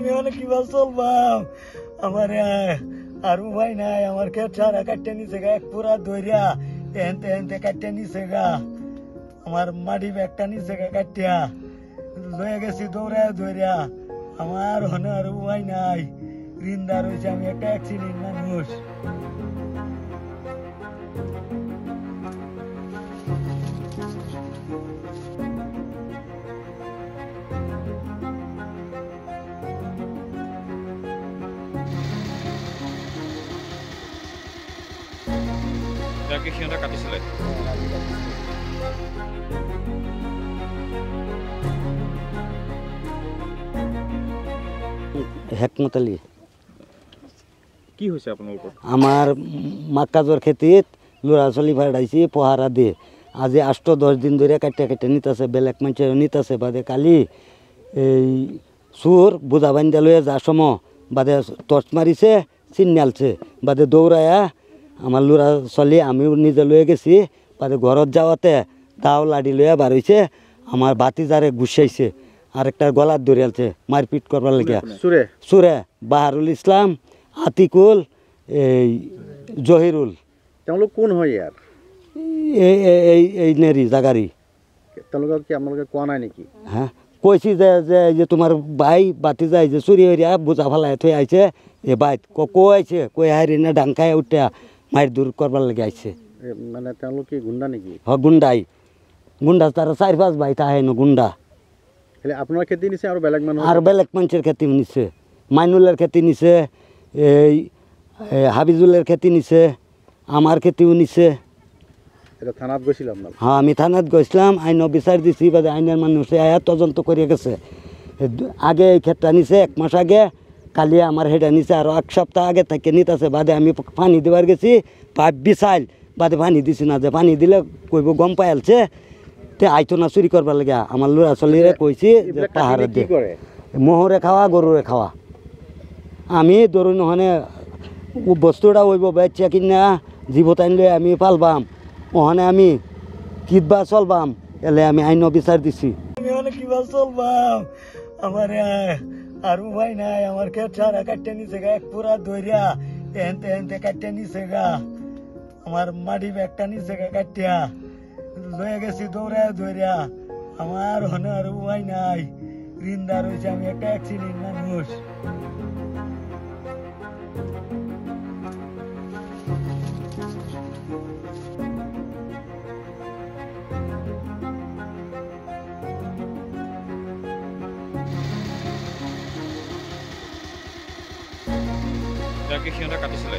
আমি অনেক কিভাবে চলবাম আমার আর উপায় নাই আমার খেত সারা কাটতে নিছে গা এক পুরা দইরা এনতে এনতে কাটতে নিছে গা আমার মাটি ব্যাগটা নিছে গা কাটিয়া লয়ে গেছি দৌড়ায় দৌড়া আমার হনে আর উপায় নাই ঋণদার হয়েছে আমি একটা অ্যাক্সিডেন্ট মানুষ সিহঁতে কাটিছিলে হেকমত আলী কি হৈছে আপোনালোকৰ আমার মাক্কাজর খেতিত লড়া চলি ফাড়াইছি পহারা দিয়ে আজি 8-10 দিন ধরে কাটিয়া কাটিয়া নিতেছে বেলেগ মানুষের নিতেছে বাদে কালি এই সুর বোঝা বান্ধা লয়ে যা সময় বাদে টর্চ মারিছে চিন্নালছে বাদে দৌড়ায়া আমার লড়া চলি আমিও নিজে লয়ে গেছি বাদে ঘরত যাওয়াতে দাও লাড়ি লইয়া বার হইছে আমার বাতিজারে গুছাইছে আরেকটার গলার ধরিয়ালছে মারপিট করবার লাগিয়া সুরে বাহারুল ইসলাম আতিকুল এই জহিরুল তেওঁলোক কোন হয় ইয়াৰ এই নেৰি জাগাৰি তেওঁলোকক কি আপোনালোকে কোৱা নাই নেকি হ্যাঁ কইছি যে যে এই যে তোমার ভাই বাতি যায় যে চুরি হইয়া বোঝা ফেলায় থই আইছে এ বাইত কইছে কই হারি না ডাঙ্কায় উঠা মার দূর করবার লাগে আইছে মানে তেওঁলোক কি গুণ্ডা নেকি গুন্ডাই গুন্ডা তারা 4-5 ভাই তাহে ন গুন্ডা হেলে আপোনাৰ খেতি নিছে আৰু বেলেগ মানুহ আর বেলেগ মানুষের খেতি নিছে মাইনুলের খেতি নিছে এই হাবিজুলের খেতি নিছে আমার খেতিও নিছে এটা থানাত গৈছিল আপোনালোক হ্যাঁ আমি থানাত গেছিলাম আইন বিচার দিছি বাদে আইনের মানুষে আয়া তদন্ত করিয়া গেছে আগে এই ক্ষেতটা নিছে 1 মাস আগে কালি আমার হেডা নিছে আর 1 সপ্তাহ আগে থেকে নিতেছে বাদে আমি পানি দেবার গেছি পাইপ বিছাইল বাদে পানি দিছি না যে পানি দিলে কইব গম পাইলছে তে আইতো না চুরি করবার লাগে আমার লড়া চলিরে কইছি যে পাহাড়ে কি কৰে মোহরে খাওয়া গরুরে খাওয়া আমি ধরুন ওখানে বস্তুটা হইব বেচা কিনা জীবতাইন লই আমি পালবাম ওখানে আমি কিবা চলবাম এলে আমি আইন বিচার দিছি আমি ওখানে কিবা চলবাম আমার আর উপায় নাই আমার খেত সারা কাটতে নিছে গা এক পুরা দইরা এনতে এনতে কাটতে নিছে গা আমার মাটি ব্যাগটা নিছে গা কাটিয়া লয়ে গেছি দৌড়ায় দৌড়া আমার হনে আর উপায় নাই ঋণদার হয়েছে আমি একটা অ্যাক্সিডেন্ট মানুষ সিহঁতে কাটিছিলে